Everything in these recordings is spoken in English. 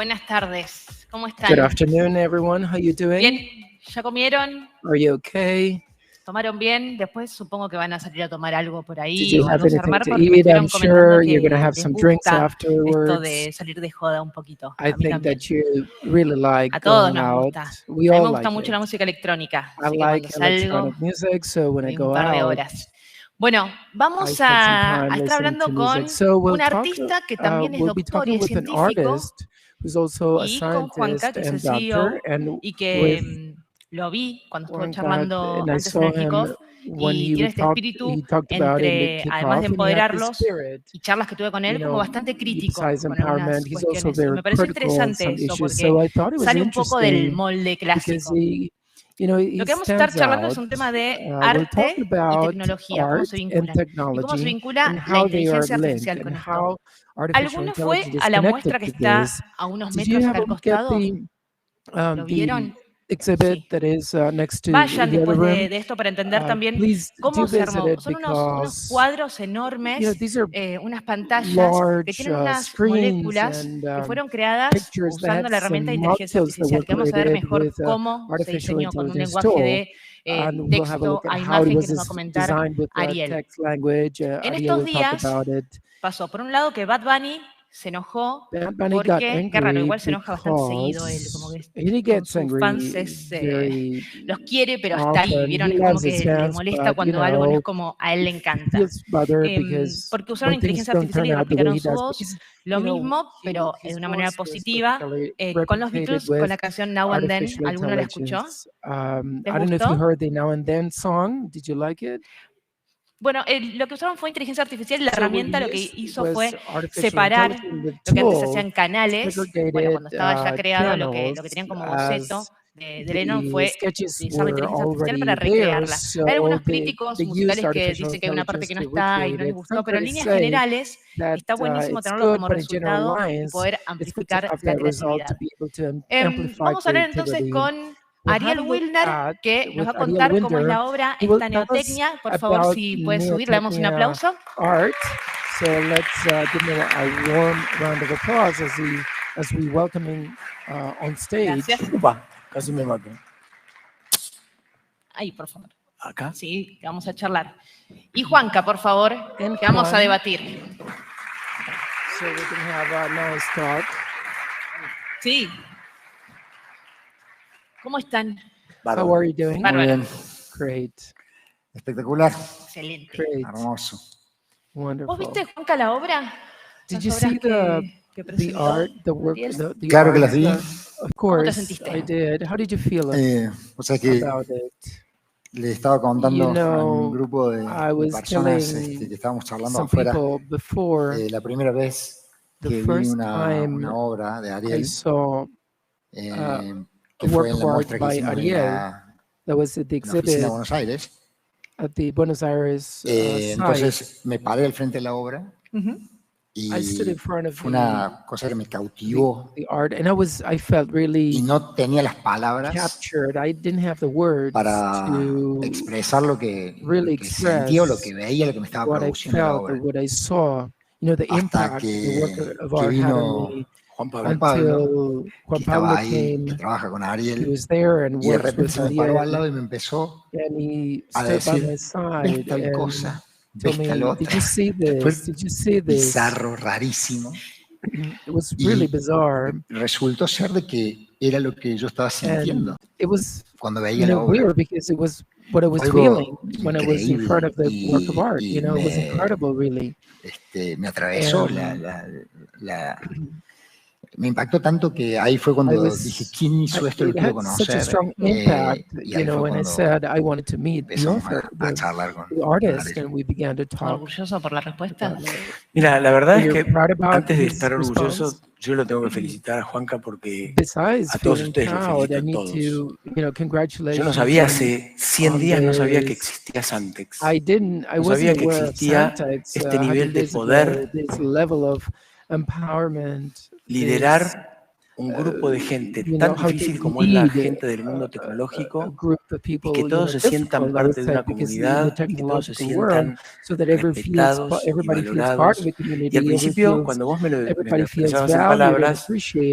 Buenas tardes. ¿Cómo están? Good afternoon, everyone. How you doing? Bien. ¿Ya comieron? Are you okay? ¿Tomaron bien? Después supongo que van a salir a tomar algo por Did ahí you o have algo a anything armar to porque me eat? I'm estuvieron comentando sure que you're going to have les some drinks gusta esto afterwards. de salir de joda un poquito. I A mí think también. that you really like A todos going nos out. gusta. We A mí all me gusta like mucho it. la música electrónica, I así que like cuando salgo electronic music, so when I doy go un par de out, horas. Bueno, I vamos spend some a time estar listening to hablando con music. So un artista que también es we'll be doctor y talking es with an científico, artist who's also a y con Juanca, scientist que es el and CEO, doctor, and y with que lo vi cuando estuvo Juanca, charlando and I antes en saw el kickoff, him when y tiene este espíritu he talked about in the entre, además de kickoff, and he had this empoderarlos, spirit. y charlas que tuve con You él, como know, bastante crítico besides con algunas empowerment, he's also cuestiones. Y very me pareció critical on interesante some eso, issues. porque So I thought it was sale un poco del interesting molde because clásico. he Lo que vamos a estar stands charlando es out. un tema de We're talking arte y about tecnología, cómo art se and vinculan. Y cómo se technology vincula and la how they are inteligencia linked artificial and con esto. how artificial ¿Alguno fue intelligence is a la connected muestra que to está this. a unos Did you metros have acá al a look at costado? ¿Lo the vieron? exhibit Sí. that is next to Vayan in the other después room? de esto para entender también Please cómo do se visit armó. it Son unos because cuadros enormes, these are unas pantallas que large tienen unas screens moléculas and que fueron creadas pictures that usando had la herramienta de some inteligencia molecules that artificial, were que vamos a ver created mejor with cómo se artificial diseñó con un intelligence lenguaje tool. de And we'll have a texto look at a how it imagen que nos va a was comentar designed with Ariel. text language. En Ariel estos will talk días about it. pasó, por un lado, que Bad Bunny se enojó Bad Bunny got porque, qué raro, angry igual se enoja bastante seguido él, como because que he con gets sus fans angry very los quiere, pero hasta ahí, often. ¿vieron? He Es como loves his que le fans, molesta but cuando algo no es como a él le encanta. feels bothered because Porque usaron when things inteligencia don't artificial turn y out the way replicaron he su does, voz, because lo mismo, pero de his una manera voice was positiva, con los replicated Beatles, con with la canción Now and Then. artificial ¿Alguno la escuchó? intelligence. ¿Les I don't know if you gustó? heard the Now and Then song. Did you like it? Bueno, lo que usaron fue inteligencia artificial y la So what herramienta we lo que used hizo was fue artificial separar intelligence. The lo que antes se tool hacían canales. Bueno, segregated cuando estaba ya creado lo que channels tenían como boceto as de Lennon the fue sketches utilizar la were inteligencia artificial para already there. recrearla. Hay So algunos críticos they used musicales que artificial dicen que hay una parte intelligence que no to está y recreate no les it. gustó, Some pero en critics líneas say generales that está buenísimo it's tenerlo good, como but in general resultado y lines, poder it's good to amplificar have la that result creatividad. to be able to amplify Vamos a hablar entonces creativity. con We'll have Ariel a look Wilner, at que nos va a with Ariel contar cómo es Winder. la obra, He will esta tell us neotecnia. Por favor, about si puede subir, le damos un neotechnia aplauso. art. So let's give him a warm round of applause as we welcome him on stage. Gracias. Upa, casi me mato. Ahí, por favor. ¿Acá? Sí, que vamos a charlar. Y Juanca, por favor, And que vamos a Juan. debatir. So we can have a nice talk. Sí. ¿Cómo están? Bárbaro. How are you doing? Muy Bárbaro. bien. Great. Espectacular. Excelente. Great. Hermoso. Wonderful. ¿Vos viste, Juanca, la obra? Did Las you obras see que the presentó art, the work, Ariel? the Claro que art, las vi. Of course, sentiste? I did. How did you feel O sea que about it? le estaba contando You know, a un grupo I de was personas telling que estábamos charlando some afuera. people before La primera vez the que vi first una time obra de I Ariel, saw que a fue work en of la art muestra que by hicimos en Ariel la that was at the oficina exhibit de Buenos Aires. at the Buenos Aires site. Entonces me paré al frente de la obra y I stood in front of fue una cosa que me cautivó the art, and I felt y really no tenía las palabras captured. I didn't have the words para to expresar lo que really sentía o lo express que veía, lo que me estaba what I produciendo la felt or obra. what I saw. You know, the Hasta impact the work of que art had on vino me Juan Pablo, until que Juan estaba Pablo ahí, que came. trabaja con He Ariel, was there and y de works repente with se me paró al Ariel, lado y me empezó and he a stood by decir, my ves side tal and cosa, told ves tal me, "Did otra. you see Fue this? Did you see this?" bizarro, rarísimo. It was really bizarre, Resultó ser de que era lo que yo estaba sintiendo and it was, cuando veía la obra. weird because it was what I was Fue feeling algo when I was in front of the work of art. y It was incredible, really. me atravesó me impactó tanto que ahí fue cuando dije, ¿quién hizo esto? Lo It quiero had such a conocer. strong impact, Y ahí fue when I cuando said I wanted to meet the empezamos author, a charlar con the artist, Ariel. and we began to talk. ¿Orgulloso por la respuesta? about it. Mira, la verdad es You're que proud about antes de his estar orgulloso, response? yo lo tengo que felicitar a Juanca porque Besides a todos feeling ustedes los proud, felicito I a need todos. to, congratulations. Yo no sabía on- hace 100 on días, no sabía que this. existía Santex. I No sabía wasn't que aware of existía Santex este 100 nivel de days ago, poder, this level of empowerment, liderar un grupo de gente you tan know, how to difícil como es la lead gente del mundo a tecnológico group of y people, que you todos know, se sientan difficult, I would parte de say, una because in the comunidad y que todos se technological world, sientan so that respetados y everybody feels part of valorados. the Y al community, principio, cuando vos me lo everybody feels expresabas en valued and palabras,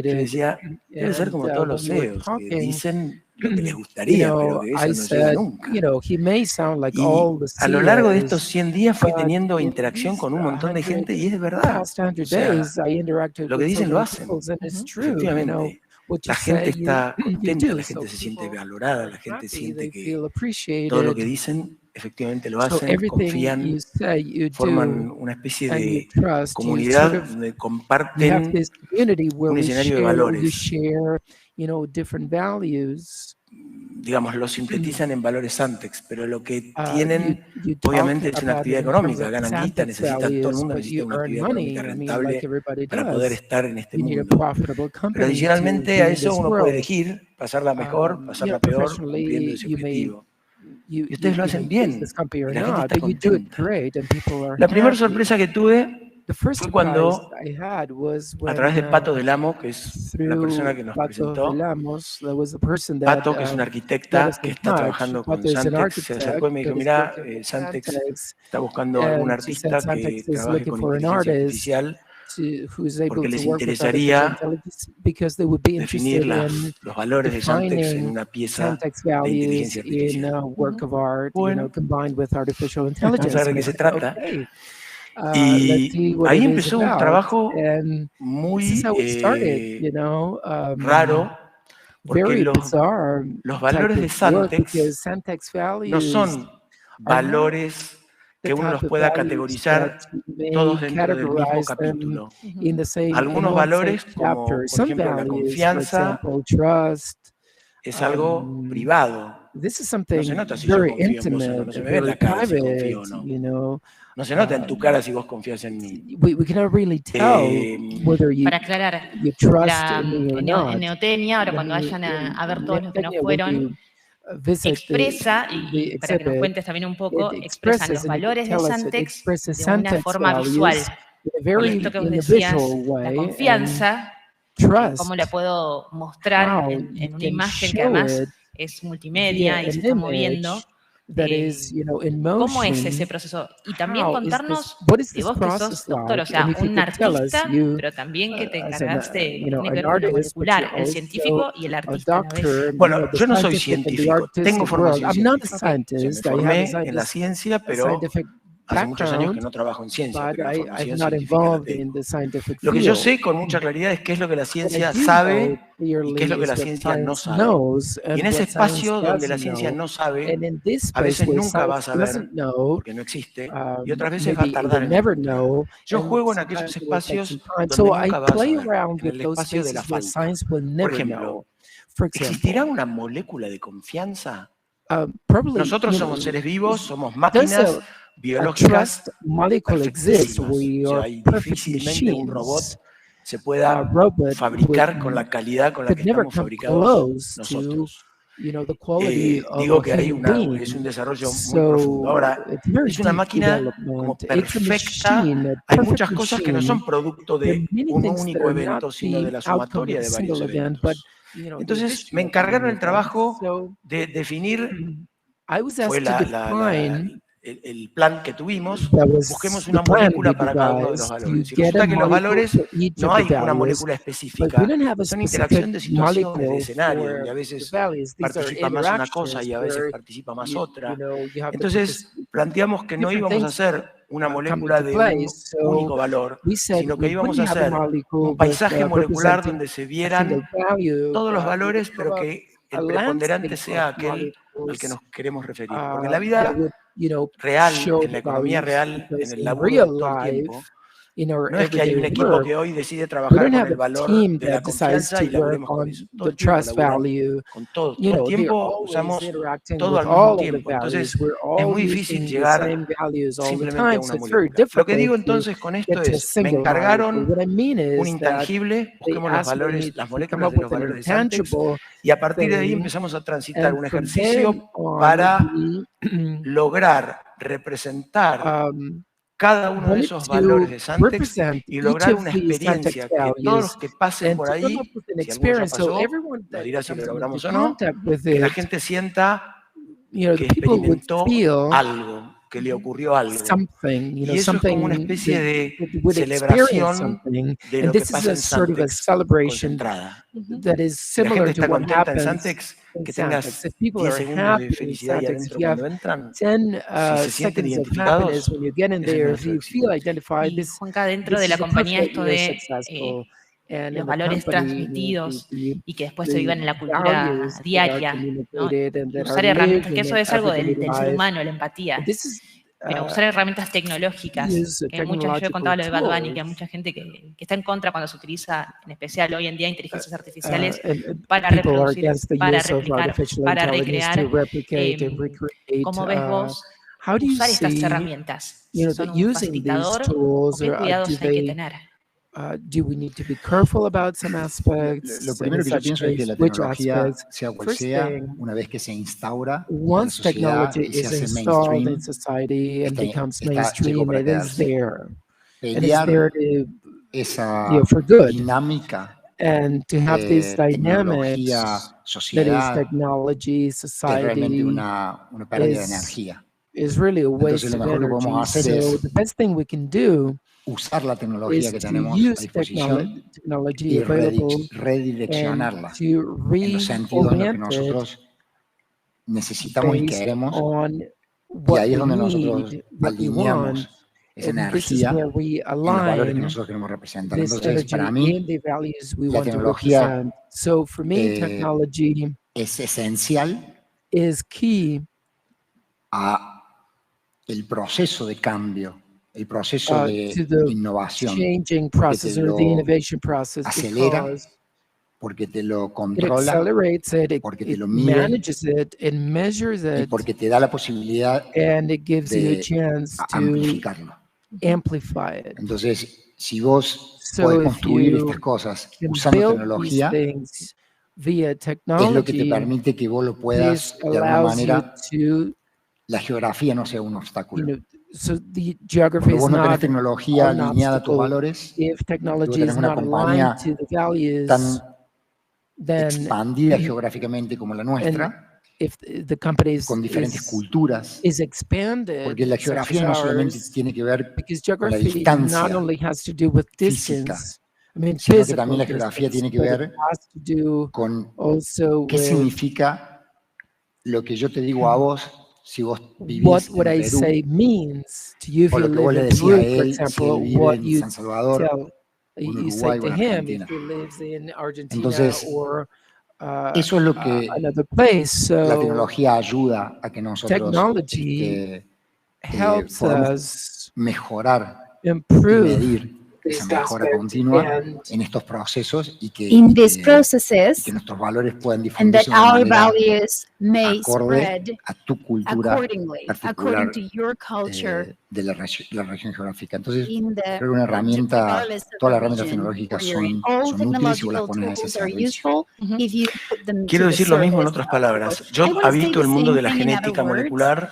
yo appreciated. decía, debe ser And como todos when los you were CEOs, que talking, dicen lo que les you gustaría, pero know, que I eso no llega said, nunca. you know, he may sound like all Y the a lo largo de estos CEOs, 100 días fui but teniendo in interacción these con un montón de 100 gente y es verdad. past O 100 sea, days, I interacted lo que with so dicen lo many hacen, people, and it's true, you know, efectivamente. what you La gente say, está you contenta, do. la So gente se siente people valorada, are la gente happy, siente they que feel todo lo que appreciated. dicen efectivamente lo So hacen, everything you confían, say, you forman do, una especie and you de trust, you sort comunidad of, donde you have comparten this community where un escenario de you valores. share, you know, different values. Digamos, lo sintetizan en valores Santex, pero lo que You tienen talk obviamente es una about it actividad in terms económica, of ganan guita, Santex todo el values, mundo but necesita you una earn actividad económica money. I mean, like rentable everybody para poder does. estar en este You need a mundo. profitable Pero company to adicionalmente a be in eso this uno puede world. elegir pasarla mejor, You pasarla know, peor, cumpliendo professionally, ese you may objetivo. Y ustedes lo hacen choose this bien company y or la gente not, está but you do it contenta. great, and people are La primera happy. sorpresa que tuve The first fue surprise cuando, I had was a través when de Pato del Amo, que es la persona through que nos Pato presentó, Velamos, there was a person that Pato, que es un got us arquitecta que in está touch. trabajando con Pato is an Santex, se architect acercó y me dijo, that is mira, working with Santex Santex, está buscando algún and she said artista Santex que is trabaje looking con for an inteligencia artist artificial who is able porque to les work with artificial interesaría intelligence because they would be definir interested in los valores de Santex en defining una pieza Santex de values inteligencia in artificial. a work of art, you know, Bueno, combined with artificial vamos a ver intelligence. de And qué I se said, trata. okay, let's see Y what ahí it is empezó un about. trabajo And this is muy how we started, you know, raro, porque very bizarre los type valores of de work Santex because Santex no values son are not valores the que uno type los of pueda values that categorizar you may todos dentro del mismo categorize them capítulo. in the same in Algunos one same valores, como chapter. por Some ejemplo la values, for confianza, example, trust. es algo privado. This is No se something nota si yo very confío en vos o no, intimate, no se me ve en very la cara si confío private, o no. you know. No se nota en tu cara si vos confías en mí. We cannot really tell whether Para aclarar, you trust in me or en not. Neotenia, ahora cuando vayan a ver todos los que no fueron, expresa, the y para que nos exhibit, cuentes también un it poco, expresan expresses los and it valores de tell us it Santex expresses de una Santex forma visual. values in a Y very esto que vos in a decías, visual la way, and confianza, trust, cómo la puedo mostrar how en you una can imagen que show además it es via multimedia y an se está moviendo. image that is, you know, in ¿Cómo es ese motion. proceso? Y también contarnos What is de this vos que sos process doctor, o like? And sea, if you un could tell us, artista, you pero también que te as an, encargaste, you know, tiene que an ver con lo artist, but you're molecular, el also científico y el a artista a la vez. doctor, you Bueno, know, the yo no soy scientific and the científico, tengo artistic world. formación I'm not a científica. O sea, me scientist. I have formé en la ciencia, pero scientific hace muchos años que background, no trabajo en ciencia, but pero la I'm formación not científica la involved in tengo. the scientific Lo que yo field. sé con mucha claridad es qué es lo que la What I ciencia do know sabe y qué es clearly lo que is la what ciencia no science sabe. knows Y en and ese what science espacio donde la doesn't ciencia know. no sabe, And in this a space veces where nunca va a science doesn't saber, know, porque no existe, y otras veces va a maybe it tardar will en never encontrar. know, Yo and juego en aquellos sometimes it will take some espacios time. donde So I nunca vas a play saber, around en with el those espacio de la spaces where falta. science will Por never ejemplo, know. For ¿existirá example, una molécula de confianza? probably, Nosotros you somos know, seres vivos, somos does máquinas a biológicas trust molecule exist? perfectísimas. We O sea, are y perfect difícilmente un robot machines. se A pueda robot fabricar con la calidad con la que could never estamos come fabricados close to, nosotros. you know, the quality of Digo a que hay human es un being. desarrollo muy profundo. So Ahora, it's very es una deep máquina como development. It's a perfecta. machine, a Hay perfect muchas cosas que no machine. son producto There are de many un things that único are not evento, sino de the la outcome of sumatoria a de varios single event, but eventos. you know, the Entonces, me addition of encargaron many el events. trabajo So de definir, I was fue asked to define. el plan que tuvimos, That was busquemos the una plan we molécula para cada uno de los devised to valores. Y get a resulta que los molecule valores for each no of the hay una values, molécula but we específica, don't have a son specific interacción de situaciones, de molecule escenarios, y for a the veces values. These are participa más una cosa interactions y a veces where participa más you otra. know you have the Entonces planteamos que no different íbamos a things hacer una come molécula into de play. un So único valor, we said sino que we íbamos a wouldn't have a hacer molecule un paisaje molecular representing donde se a single vieran value, todos los but we would valores, pero have que a el preponderante landscape of sea aquel al que molecules nos queremos referir. Porque en la that vida would, you know, real, show en the la economía values, real, en because el in laburo de real todo el life, tiempo, in our no es que hay everyday un equipo work, que hoy decide we trabajar don't con have el a valor team de that la decides confianza to y work laburemos con on eso. Todo the el tiempo trust laburan value. con todo. You Todo el know, they're tiempo always usamos interacting todo with al mismo all of the tiempo. values. Entonces, We're es all muy difícil using the same llegar values all the simplemente a time. una So it's very molécula. Lo que difficult digo to entonces con get esto to a es, me single molecule. encargaron What I mean un is that intangible, they busquemos los asked me valores, las to come moléculas up de los with an valores de Santex, intangible y a partir de ahí thing, empezamos a transitar and un from then ejercicio on, para we lograr representar um, cada uno de wanted esos valores to de Santex represent y each lograr of una these Santex experiencia que todos los values que pasen and por to come ahí, up with an si alguno ya experience. So pasó, everyone nos that dirá si lo comes into logramos o no, contact with que la it, gente sienta the que people would experimentó feel algo, que le ocurrió algo. something, Y eso es como una something especie that de would experience celebración something. de And lo que this is pasa a en sort of a Santex celebration concentrada. that is Si la gente similar to está what contenta en happens Santex, in que Santex. tengas If people 10 are segundos de happy in felicidad ahí Santex, if adentro you have cuando entran, 10 si se sienten seconds of identificados, happiness when you get in ese es there, if nuestro you éxito. feel identified, Y Juanca, dentro this de la is a proof compañía that esto you're de successful. And los in the valores company, transmitidos y que después se the vivan en la cultura values that are diaria, ¿no? communicated and Y that usar are lived herramientas, que in eso the es algo everyday del ser life. humano, la empatía. This is Usar herramientas tecnológicas, use que muchas, yo he contado technological lo de Bad Bunny, que hay tools. mucha gente que está en contra cuando se utiliza, en especial hoy en día, inteligencias artificiales And para people are reproducir, against the para use of replicar, artificial para intelligence to recrear. replicate and recreate. ¿Cómo ves vos How do you usar estas see, herramientas? Si that son un using these facilitador, ¿o tools, qué or cuidados hay que tener? do we need to be careful about some aspects? Lo And primero in que yo such pienso es que case, la which tecnología, aspects? sea cual First sea, thing, una vez que se instaura en la once sociedad technology y se is hace installed mainstream, in society and becomes llegó mainstream, para it is quedarse. there. And it's there Pelear to, esa for good. dinámica, And to have these tecnología, dynamics, that is sociedad, technology, es realmente society, una pérdida de is energía. really a Entonces waste lo of mejor que energy. podemos hacer So es the best thing we can do usar la tecnología is que to tenemos a use disposición technology y available and redireccionarla to en los sentidos en los que reorient it nosotros necesitamos y based queremos, on y what ahí es we donde nosotros need, what we want, alineamos esa and this is where energía we en los valores que align nosotros queremos representar. this Entonces, para energy mí, in the values we la want to tecnología represent. So for me, technology es esencial is key a el proceso de cambio, el proceso de to the innovación, changing porque process te or the lo innovation process, acelera, because porque te lo it controla, accelerates it, porque te it lo mide manages it, it measures y it, porque te da la posibilidad and it gives you a de chance to amplificarlo. amplify it. Entonces, si vos So podés if construir you estas cosas can usando build these tecnología, things via es lo que te technology, permite que vos lo this puedas, de alguna allows you manera, to, la geografía no sea un obstáculo. so the geography Cuando is vos no tenés not tecnología an alineada a tus obstacle. valores, If y technology vos tenés is una not aligned to the compañía values, tan then expandida geográficamente como la nuestra, if the company con diferentes culturas, is expanded, porque la such geografía as no solamente ours, tiene que ver because con la geography not distancia only has to do with física, distance, I mean sino que physical también la geografía distance, tiene que but it ver has to do con also qué with significa lo que yo te digo a vos si vos what vivís would en I Perú, say means to you if o you lo que vos live le in decís a Peru, for él si example, él vive what en you San Salvador, tell, o en you say Uruguay o to en him Argentina. if he lives in Argentina Entonces, or eso es lo que another place. la So tecnología ayuda a que nosotros technology helps podamos us mejorar y improve medir esa this mejora aspect continua and en estos procesos y in these que processes, nuestros valores puedan and that difundirse de una our manera values may acorde spread a tu cultura accordingly, according particular to your culture de la región geográfica. Entonces, in the creo que una herramienta, regardless of todas the las herramientas region tecnológicas where you're in. son All útiles y vos las technological pones a ese tools are servicio. useful if you put them Quiero to the decir lo mismo en service otras of people. palabras. I Yo want to say habito the el mundo same de la thing in other genética words. molecular,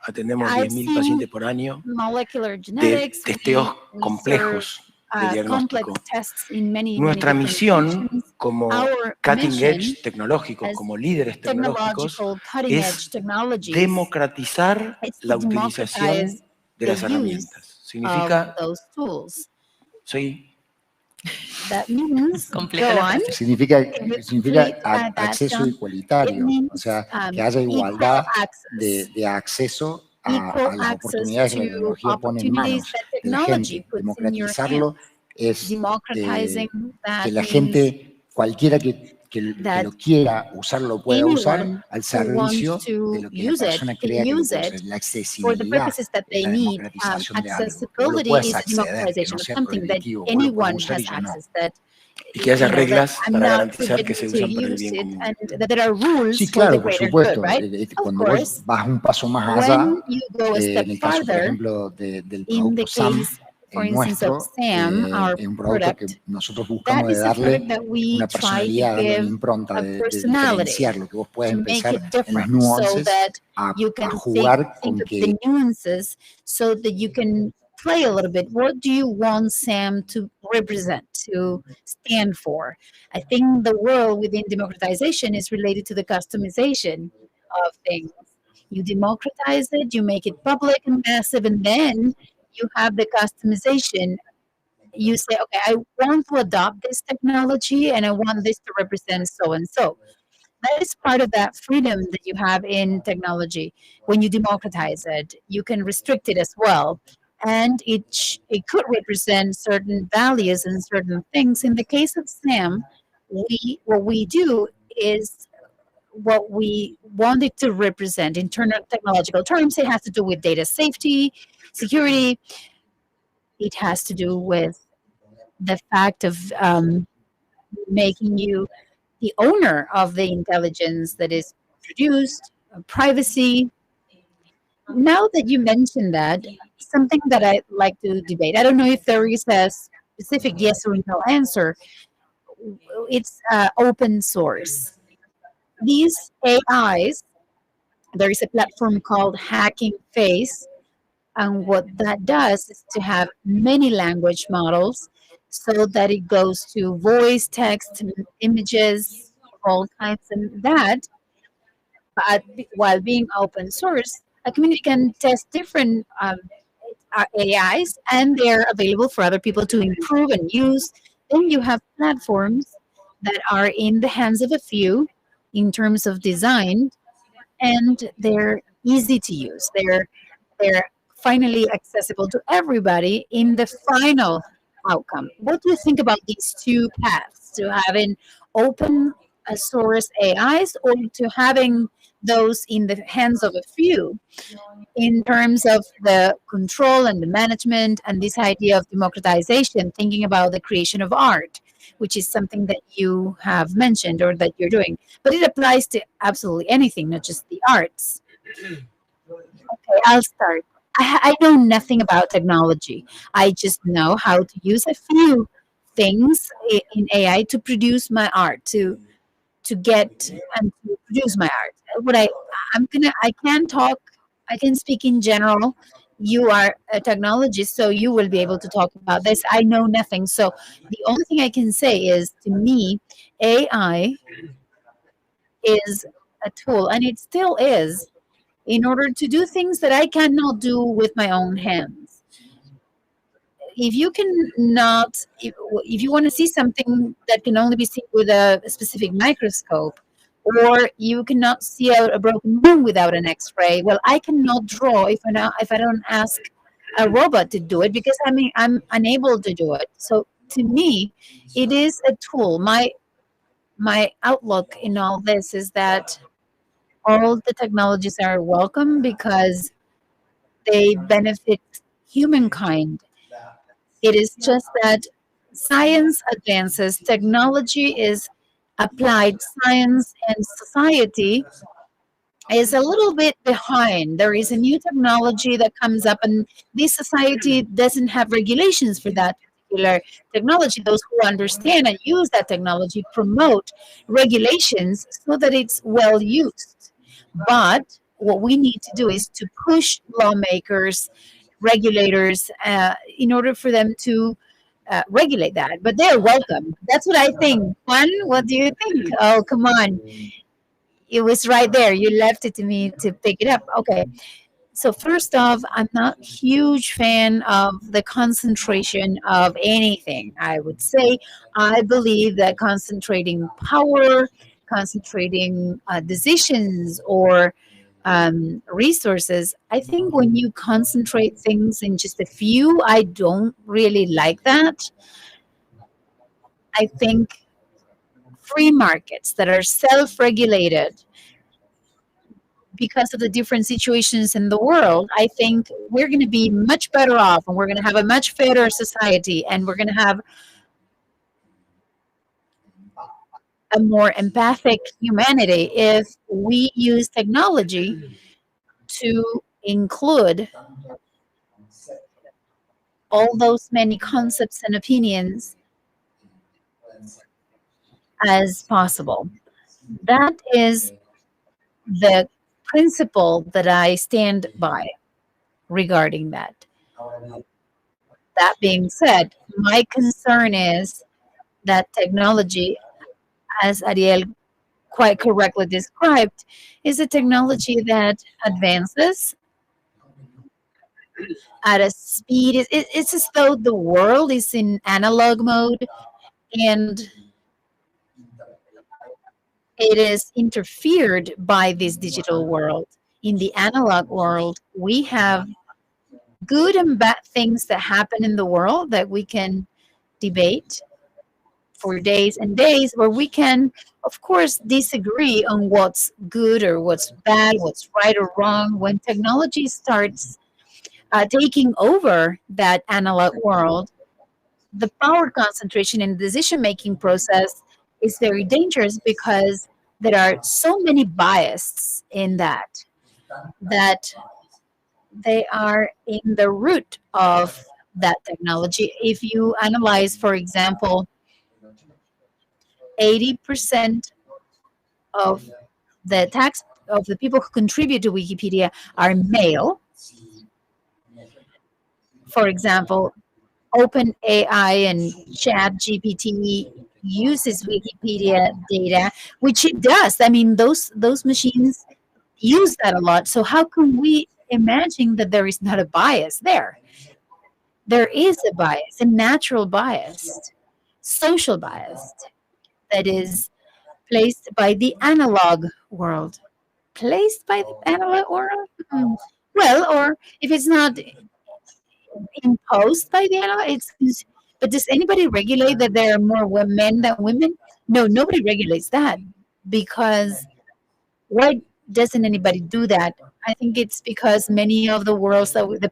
atendemos I've 10.000 seen pacientes por año, molecular de genetics, testeos we complejos de complex diagnóstico. tests in many Nuestra different misión patients. como Our cutting mission edge tecnológicos, as como líderes tecnológicos, technological cutting edge es technologies democratizar is to la utilización democratize de the las use herramientas. of Significa, those tools. soy That means, Completa go la on. frase. Significa Complete that acceso It igualitario, means o sea, que haya equal igualdad access. de acceso Equal a las access oportunidades que la to tecnología pone en opportunities manos that de la technology gente. puts in your hands. Democratizarlo es Democratizing que that la means gente, cualquiera que that lo quiera usar, lo pueda usar anyone al who servicio wants de to lo que la use it persona can crea que lo use puede it usar. La for the accesibilidad purposes that es they la need. democratización de algo, que vos lo Accessibility puedas is a acceder, que democratization no of sea something that prohibitivo, vos lo podés anyone usar y has yo no. access, that y que haya that reglas I'm para not garantizar que se forbidden to usan para el use bien it, común. and that there are rules Sí, for the claro, por greater good, supuesto. right? Of Cuando course, vos vas un paso más allá, when you go a step en el caso, por farther, ejemplo, del in the producto SAM, case, for instance, of nuestro, SAM, our es un producto que product, nosotros that buscamos de is a product darle that we una try to personalidad, darle una give impronta, a de personality, diferenciarlo, que vos puedas to make empezar it en los different, so nuances that a you can jugar think con of que the nuances, so that you can play a little bit. What do you want Sam to represent, to stand for? I think the world within democratization is related to the customization of things. You democratize it, you make it public and massive, and then you have the customization. You say, okay, I want to adopt this technology and I want this to represent so and so. That is part of that freedom that you have in technology. When you democratize it, you can restrict it as well. And it could represent certain values and certain things. In the case of SAM, what we do is what we want it to represent in technological terms. It has to do with data safety, security. It has to do with the fact of making you the owner of the intelligence that is produced, privacy. Now that you mentioned that, something that I like to debate, I don't know if there is a specific yes or no answer. It's open source. These AIs, there is a platform called Hacking Face, and what that does is to have many language models so that it goes to voice, text, images, all kinds of that. But while being open source, a community can test different AIs, and they're available for other people to improve and use. Then you have platforms that are in the hands of a few in terms of design, and they're easy to use. They're finally accessible to everybody in the final outcome. What do you think about these two paths, to having open source AIs or to having those in the hands of a few, in terms of the control and the management and this idea of democratization, thinking about the creation of art, which is something that you have mentioned or that you're doing, but it applies to absolutely anything, not just the arts. Okay, I'll start. I know nothing about technology. I just know how to use a few things in AI to produce my art, to get and to produce my art. What I can talk, I can speak in general. You are a technologist, so you will be able to talk about this. I know nothing. So the only thing I can say is, to me, AI is a tool, and it still is, in order to do things that I cannot do with my own hands. If you cannot, if you want to see something that can only be seen with a specific microscope, or you cannot see a broken bone without an X-ray, well, I cannot draw if I don't ask a robot to do it, because I'm unable to do it. So to me, it is a tool. My outlook in all this is that all the technologies are welcome because they benefit humankind. It is just that science advances, technology is applied science, and society is a little bit behind. There is a new technology that comes up, and this society doesn't have regulations for that particular technology. Those who understand and use that technology promote regulations so that it's well used. But what we need to do is to push lawmakers, regulators, in order for them to regulate that. But they're welcome. That's what I think. Juan, what do you think? Oh, come on. It was right there. You left it to me to pick it up. Okay. So first off, I'm not a huge fan of the concentration of anything. I would say I believe that concentrating power, concentrating decisions, or resources. I think when you concentrate things in just a few, I don't really like that. I think free markets that are self-regulated because of the different situations in the world, I think we're going to be much better off, and we're going to have a much fairer society, and we're going to have a more empathic humanity if we use technology to include all those many concepts and opinions as possible. That is the principle that I stand by regarding that. That being said, my concern is that technology, as Ariel quite correctly described, is a technology that advances at a speed. It's as though the world is in analog mode and it is interfered by this digital world. In the analog world, we have good and bad things that happen in the world that we can debate for days and days, where we can, of course, disagree on what's good or what's bad, what's right or wrong. When technology starts taking over that analog world, the power concentration in the decision making process is very dangerous because there are so many biases in that they are in the root of that technology. If you analyze, for example, 80% of the people who contribute to Wikipedia are male. For example, OpenAI and ChatGPT uses Wikipedia data, which it does. I mean, those machines use that a lot. So how can we imagine that there is not a bias there? There is a bias, a natural bias, social bias that is placed by the analog world. Placed by the analog world? Well, or if it's not imposed by the analog, but does anybody regulate that there are more men than women? No, nobody regulates that, because why doesn't anybody do that? I think it's because many of the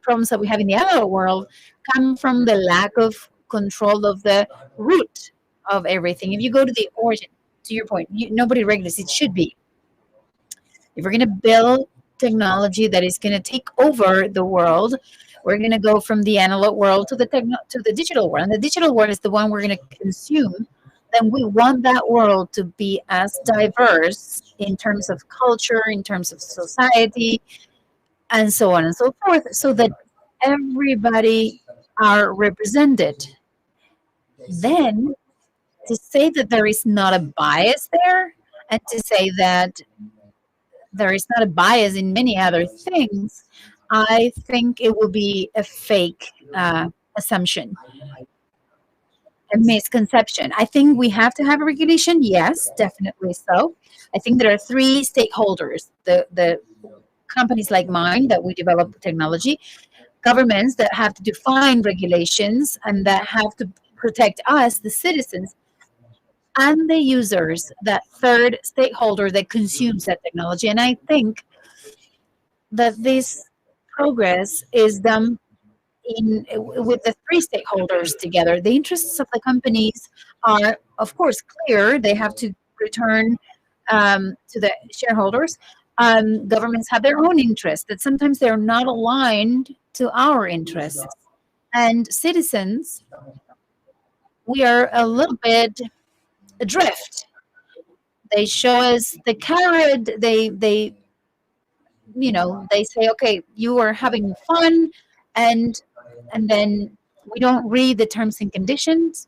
problems that we have in the analog world come from the lack of control of the root of everything. If you go to the origin, to your point, nobody regulates. It should be. If we're going to build technology that is going to take over the world, we're going to go from the analog world to the digital world. And the digital world is the one we're going to consume. Then we want that world to be as diverse in terms of culture, in terms of society, and so on and so forth, so that everybody are represented. Then to say that there is not a bias there, and to say that there is not a bias in many other things, I think it will be a fake assumption, a misconception. I think we have to have a regulation. Yes, definitely so. I think there are three stakeholders: the companies like mine that we develop technology, governments that have to define regulations and that have to protect us, the citizens, and the users, that third stakeholder that consumes that technology. And I think that this progress is done with the three stakeholders together. The interests of the companies are, of course, clear. They have to return to the shareholders. Governments have their own interests that sometimes they're not aligned to our interests. And citizens, we are a little bit adrift. They show us the carrot. They say, okay, you are having fun, and then we don't read the terms and conditions.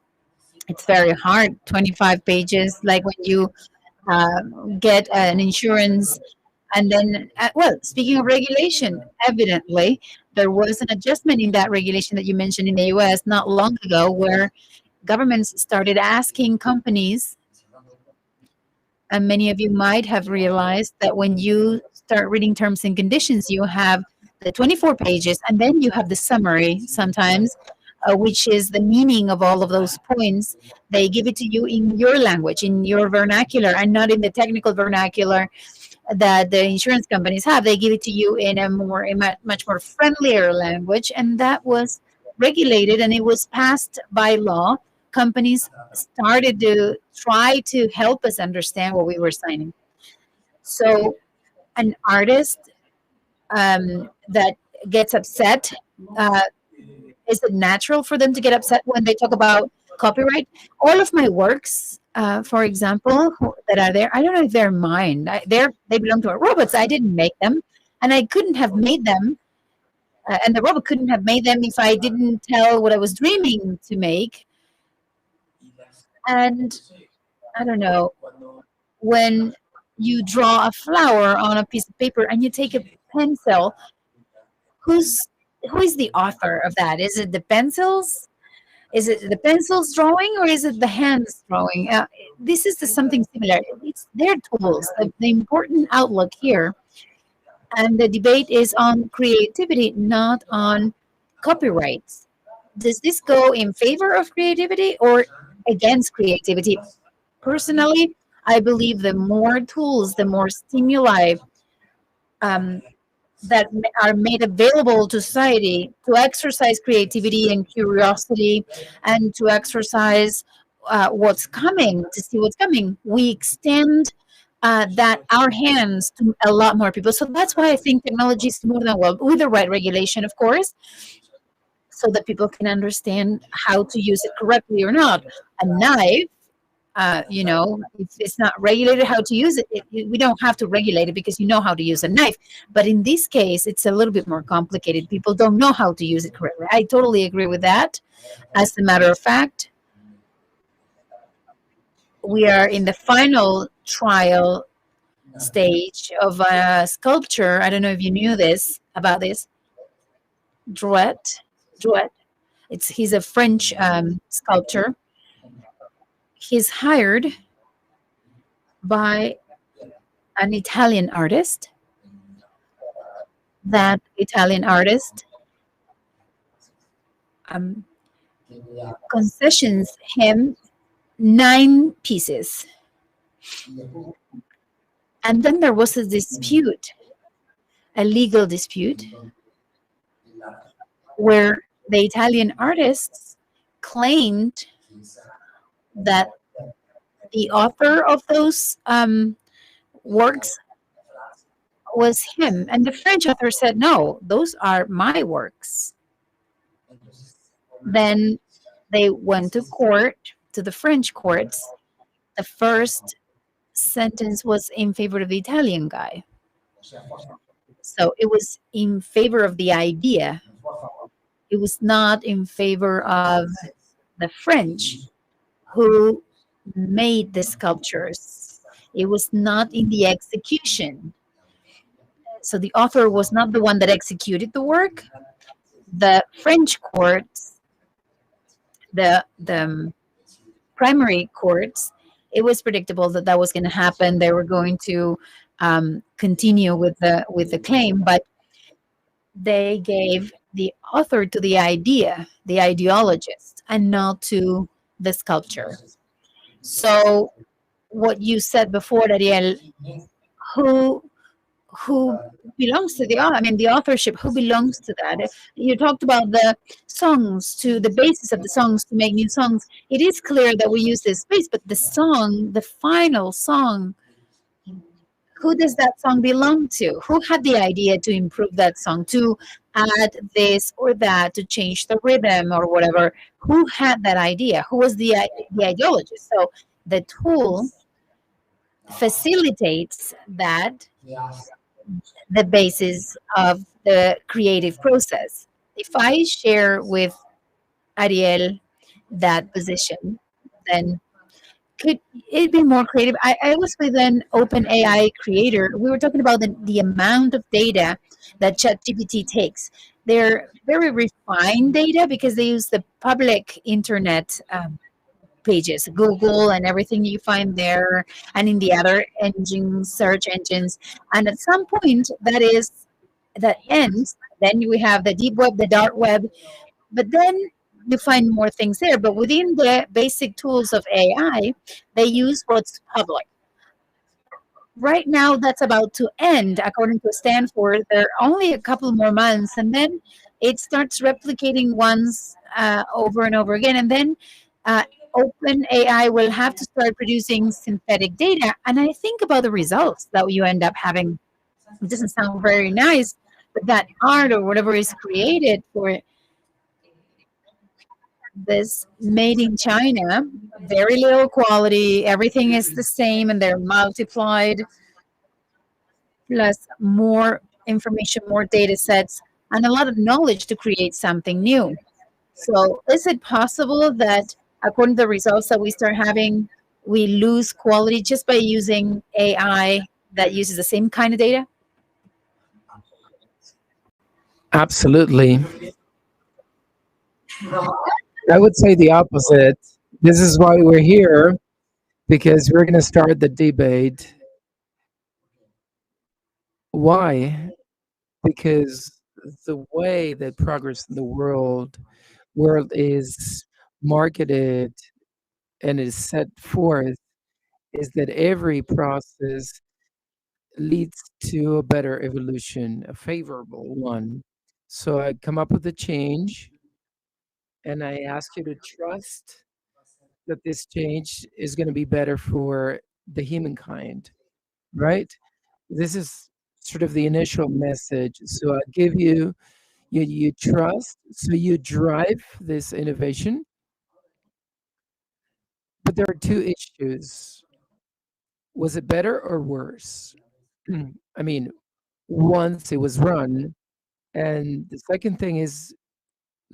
It's very hard, 25 pages, like when you get an insurance. And then, well, speaking of regulation, evidently, there was an adjustment in that regulation that you mentioned in the US not long ago, where governments started asking companies, and many of you might have realized that when you start reading terms and conditions, you have the 24 pages, and then you have the summary sometimes, which is the meaning of all of those points. They give it to you in your language, in your vernacular, and not in the technical vernacular that the insurance companies have. They give it to you in a much more friendlier language, and that was regulated, and it was passed by law. Companies started to try to help us understand what we were signing. So an artist that gets upset, is it natural for them to get upset when they talk about copyright? All of my works, for example, that are there, I don't know if they're mine. They belong to robots. I didn't make them, and I couldn't have made them And the robot couldn't have made them if I didn't tell what I was dreaming to make. And I don't know, when you draw a flower on a piece of paper and you take a pencil, who is the author of that? Is it the pencils? Is it the pencils drawing, or is it the hands drawing? This is something similar. It's their tools. The important outlook here, and the debate is on creativity, not on copyrights. Does this go in favor of creativity or against creativity? Personally, I believe the more tools, the more stimuli that are made available to society to exercise creativity and curiosity, and to exercise what's coming, to see what's coming, we extend that our hands to a lot more people. So that's why I think technology is more than well, with the right regulation, of course, so that people can understand how to use it correctly or not. A knife, if it's not regulated how to use it, we don't have to regulate it because you know how to use a knife. But in this case, it's a little bit more complicated. People don't know how to use it correctly. I totally agree with that. As a matter of fact, we are in the final trial stage of a sculpture. I don't know if you knew about this. Drouet. He's a French sculptor. He's hired by an Italian artist. That Italian artist concessions him 9 pieces. And then there was a dispute, a legal dispute, where the Italian artists claimed that the author of those works was him. And the French author said, no, those are my works. Then they went to court, to the French courts. The first sentence was in favor of the Italian guy. So it was in favor of the idea. It was not in favor of the French who made the sculptures. It was not in the execution. So the author was not the one that executed the work. The French courts, the primary courts, it was predictable that that was going to happen. They were going to continue with the claim, but they gave the author to the idea, the ideologist, and not to the sculpture. So what you said before, Ariel, who belongs to the author? I mean, the authorship, who belongs to that? You talked about the songs, to the basis of the songs to make new songs. It is clear that we use this space, but the song, the final song, who does that song belong to? Who had the idea to improve that song, to add this or that, to change the rhythm or whatever? Who had that idea? Who was the ideologist? So the tool facilitates that, the basis of the creative process. If I share with Ariel that position, then could it be more creative? I was with an open AI creator. We were talking about the amount of data that ChatGPT takes. They're very refined data because they use the public internet pages, Google and everything you find there, and in the other engines, search engines. And at some point that ends, then we have the deep web, the dark web, but then you find more things there. But within the basic tools of AI, they use what's public. Right now, that's about to end, according to Stanford. There are only a couple more months, and then it starts replicating once over and over again. And then open AI will have to start producing synthetic data. And I think about the results that you end up having. It doesn't sound very nice, but that art or whatever is created for this made in China, very little quality, everything is the same, and they're multiplied, plus more information, more data sets, and a lot of knowledge to create something new. So is it possible that according to the results that we start having, we lose quality just by using AI that uses the same kind of data? Absolutely. I would say the opposite. This is why we're here, because we're going to start the debate. Why? Because the way that progress in the world is marketed and is set forth is that every process leads to a better evolution, a favorable one. So I come up with a change and I ask you to trust that this change is going to be better for the humankind, right? This is sort of the initial message. So I give you trust, so you drive this innovation. But there are two issues. Was it better or worse? I mean, once it was run, and the second thing is,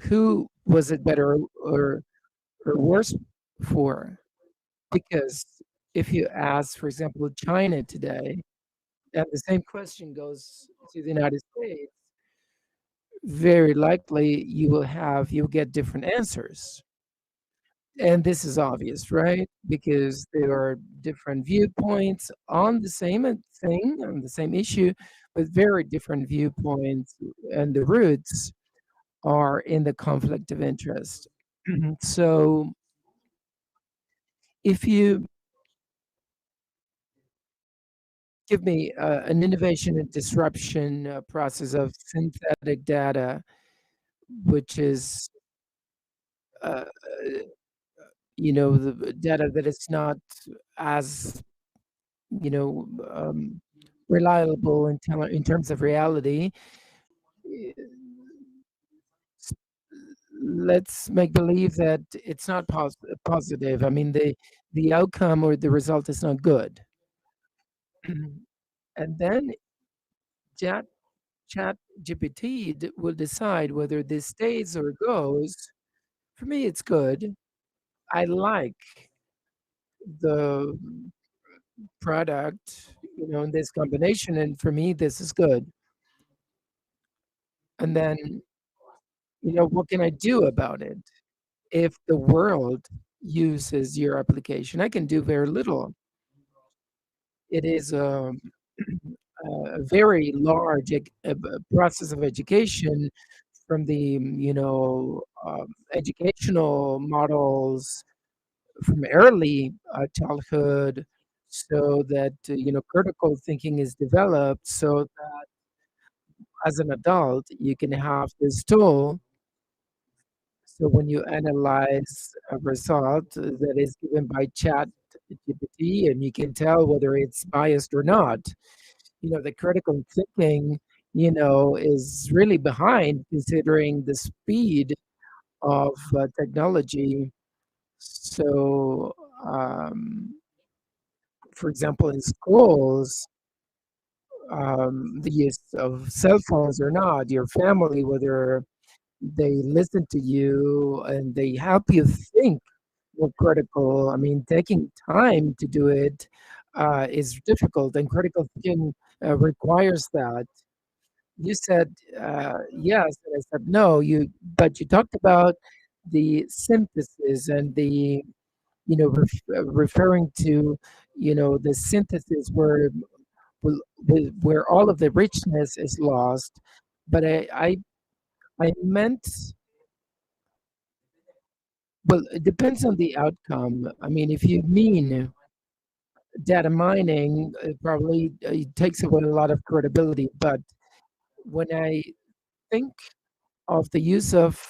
who was it better or worse for? Because if you ask, for example, China today, and the same question goes to the United States, very likely you'll get different answers. And this is obvious, right? Because there are different viewpoints on the same thing, on the same issue, but very different viewpoints, and the roots are in the conflict of interest. So if you give me an innovation and disruption process of synthetic data, which is uh, the data that is not as you know um, reliable in terms of reality. eh, let's make believe that it's not positive. I mean, the outcome or the result is not good. And then chat chat GPT will decide whether this stays or goes. For me, it's good. I like the product, in this combination, and for me, this is good. And then, what can I do about it? If the world uses your application, I can do very little. It is a very large process of education, from the educational models from early childhood, so that critical thinking is developed, so that as an adult you can have this tool. So when you analyze a result that is given by chat GPT, and you can tell whether it's biased or not, the critical thinking, is really behind, considering the speed of technology. So, for example, in schools, the use of cell phones or not, your family, whether they listen to you and they help you think more critical. I mean, taking time to do it is difficult, and critical thinking requires that. You said yes, and I said no. But you talked about the synthesis and the referring to the synthesis where all of the richness is lost. But I meant, well, it depends on the outcome. I mean, if you mean data mining, probably it takes away a lot of credibility. But when I think of the use of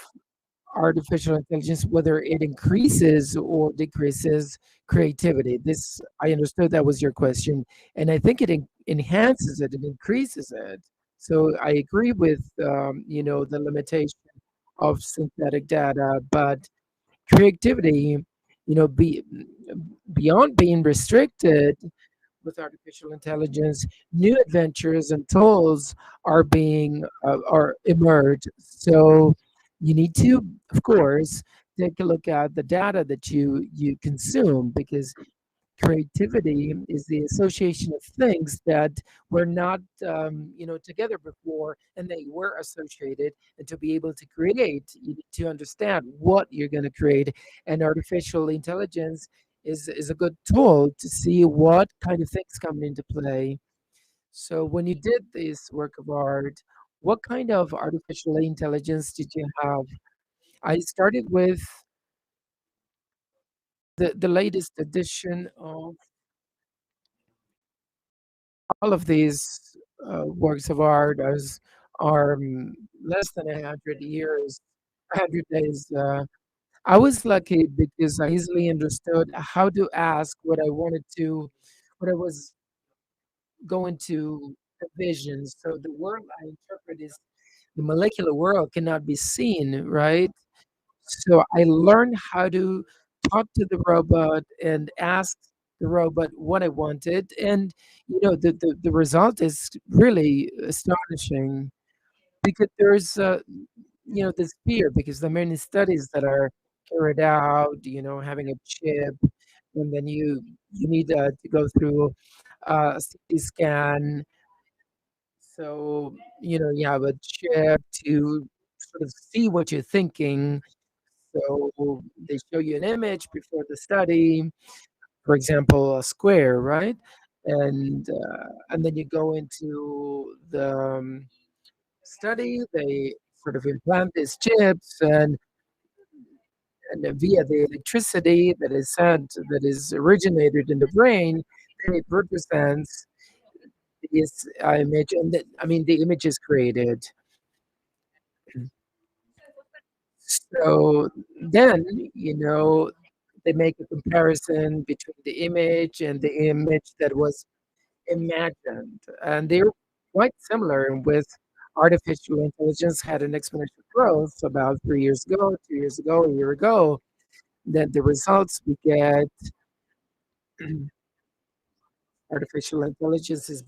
artificial intelligence, whether it increases or decreases creativity, this, I understood that was your question, and I think it enhances it and increases it. So I agree with the limitation of synthetic data, but creativity, beyond being restricted, with artificial intelligence, new adventures and tools are emerged. So you need to, of course, take a look at the data that you consume, because creativity is the association of things that were not together before, and they were associated. And to be able to create, you need to understand what you're going to create. And artificial intelligence is a good tool to see what kind of things come into play. So when you did this work of art, what kind of artificial intelligence did you have? I started with the latest edition of all of these works of art are less than 100 years, 100 days. I was lucky because I easily understood how to ask what I wanted to, what I was going to envision. So the world I interpret is the molecular world cannot be seen, right? So I learned how to talk to the robot and ask the robot what I wanted. And, the result is really astonishing, because there's, this fear, because the many studies that are carried out, having a chip, and then you need to go through a CT scan. So, you have a chip to sort of see what you're thinking. So they show you an image before the study, for example, a square, right? And then you go into the study. They sort of implant these chips, and then via the electricity that is sent, that is originated in the brain, then it represents this image, and the image is created. So then, they make a comparison between the image and the image that was imagined. And they're quite similar with artificial intelligence had an exponential growth about 3 years ago, 2 years ago, a year ago. Then the results we get, artificial intelligence has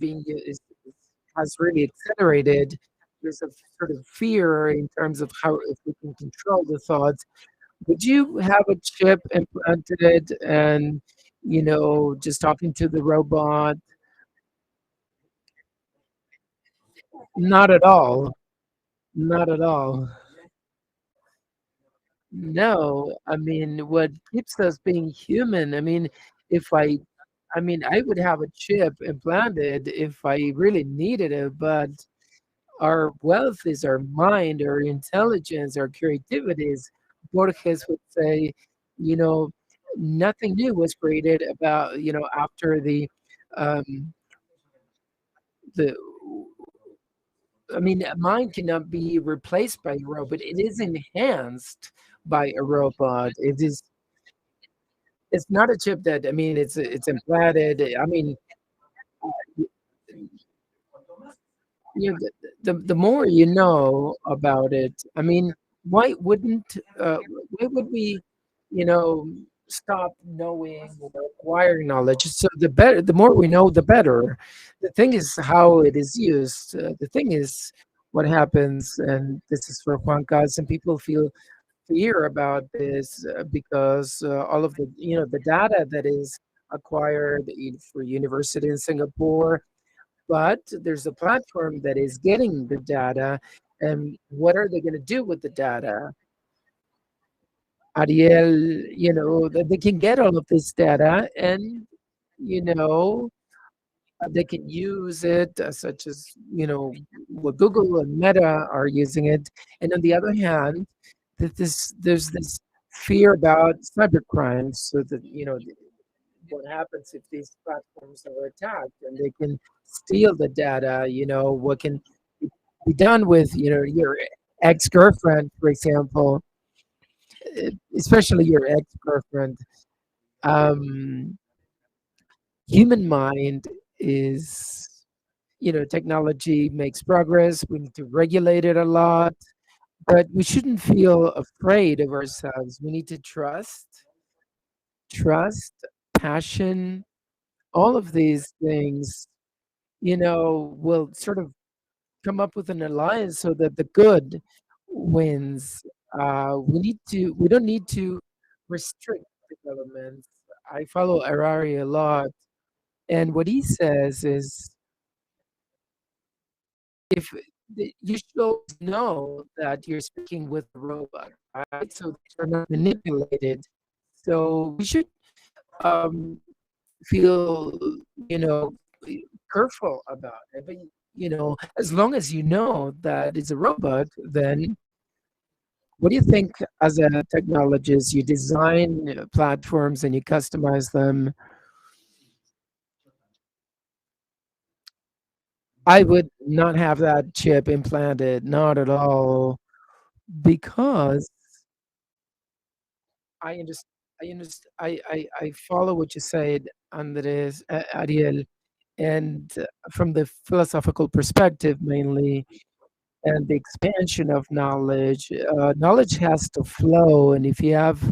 really accelerated. There's a sort of fear in terms of how, if we can control the thoughts. Would you have a chip implanted and, just talking to the robot? Not at all. Not at all. No, what keeps us being human, if I would have a chip implanted if I really needed it, but our wealth is our mind, our intelligence, our creativities. Borges would say, you know, nothing new was created about, after um, the, a mind cannot be replaced by a robot. It is enhanced by a robot. It's not a chip that, it's implanted. The more you know about it, why wouldn't why would we, you know, stop knowing or acquiring knowledge? So the more we know, the better. The thing is how it is used. The thing is what happens, and this is for Juan Cas, and people feel fear about this because all of the data that is acquired for university in Singapore, but there's a platform that is getting the data, and what are they going to do with the data? Ariel, that they can get all of this data, and you know they can use it, such as what Google and Meta are using it. And on the other hand, there's this fear about cybercrime, so that what happens if these platforms are attacked and they can steal the data, what can be done with your ex-girlfriend, for example, especially your ex-girlfriend. um Human mind is, technology makes progress. We need to regulate it a lot, but we shouldn't feel afraid of ourselves. We need to trust, passion, all of these things, will sort of come up with an alliance so that the good wins. We don't need to restrict developments. I follow Harari a lot, and what he says is, if you should always know that you're speaking with a robot, right? So that you're not manipulated. So we should um, feel, you know, careful about it. But as long as you know that it's a robot, then what do you think as a technologist? You design platforms and you customize them. I would not have that chip implanted, not at all, because I understand. I follow what you said, Andres, Ariel, and from the philosophical perspective mainly, and the expansion of knowledge. Knowledge has to flow, and if you have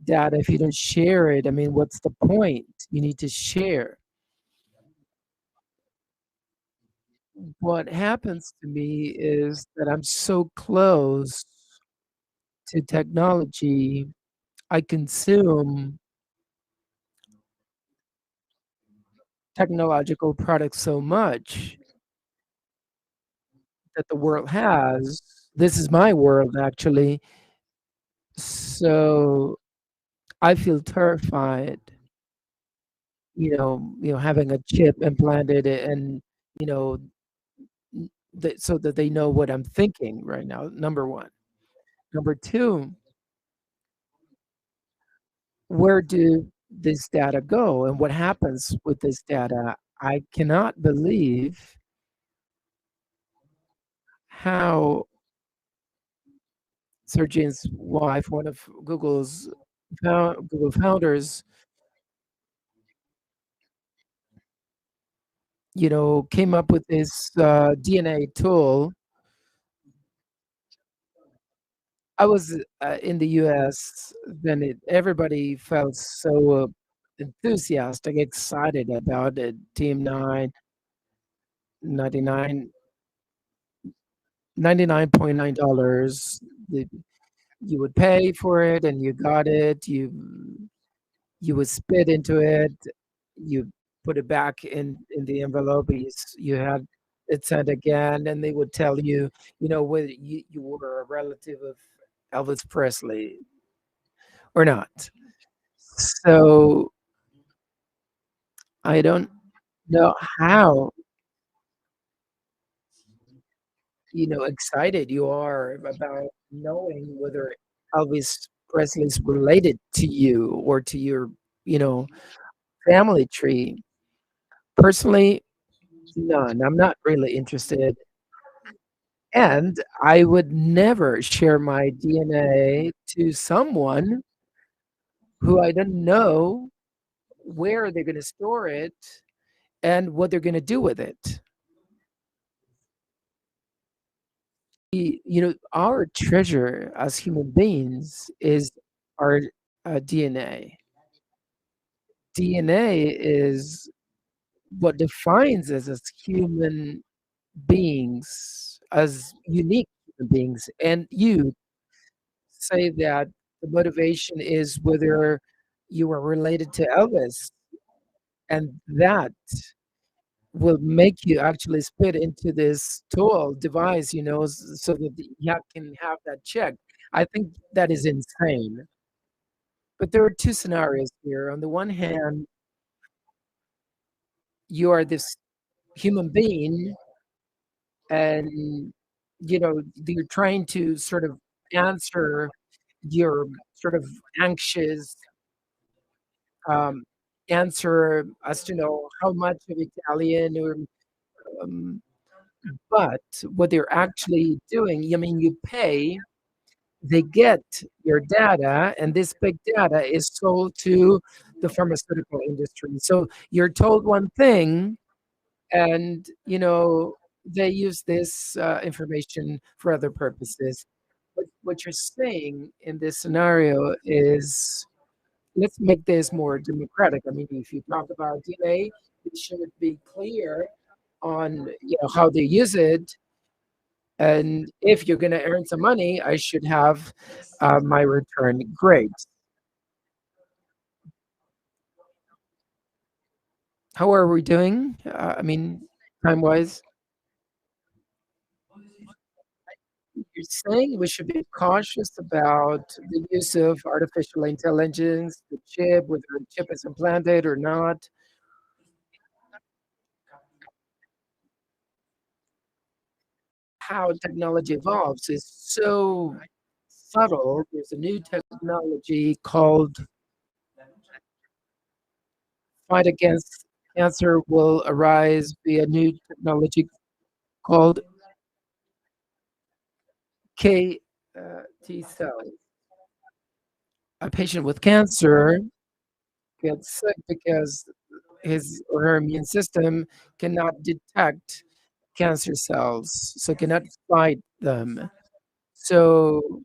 data, if you don't share it, I mean, what's the point? You need to share. What happens to me is that I'm so close to technology, I consume technological products so much that the world has. This is my world, actually. So I feel terrified, having a chip implanted and, you know, so that they know what I'm thinking right now, number one. Number two, where do this data go and what happens with this data? I cannot believe how Sergey's wife, one of Google founders, came up with this DNA tool. I was in the US, then everybody felt so enthusiastic, excited about it. Team 9, 99, $99.9. You would pay for it and you got it. You would spit into it. You put it back in the envelope. You had it sent again, and they would tell you, whether you were a relative of Elvis Presley or not. So I don't know how excited you are about knowing whether Elvis Presley's related to you or to your you know family tree. Personally, none. I'm not really interested, and I would never share my DNA to someone who I don't know where they're going to store it and what they're going to do with it. Our treasure as human beings is our DNA. DNA is what defines us as human beings, as unique human beings. And you say that the motivation is whether you are related to Elvis, and that will make you actually spit into this tool device, so that you can have that checked. I think that is insane. But there are two scenarios here. On the one hand, you are this human being, and you're trying to sort of answer your sort of anxious um, answer as to know how much of Italian or um, but what they're actually doing, I mean, you pay, they get your data, and this big data is sold to the pharmaceutical industry. So you're told one thing, and they use this information for other purposes. But what you're saying in this scenario is let's make this more democratic. I mean, if you talk about DNA, it should be clear on how they use it, and if you're going to earn some money, I should have my return. Great. How are we doing? I mean, time wise, you're saying we should be cautious about the use of artificial intelligence, the chip, whether the chip is implanted or not. How technology evolves is so subtle. There's a new technology called fight against cancer will arise via new technology called K T cells. A patient with cancer gets sick because his or her immune system cannot detect cancer cells, so cannot fight them. So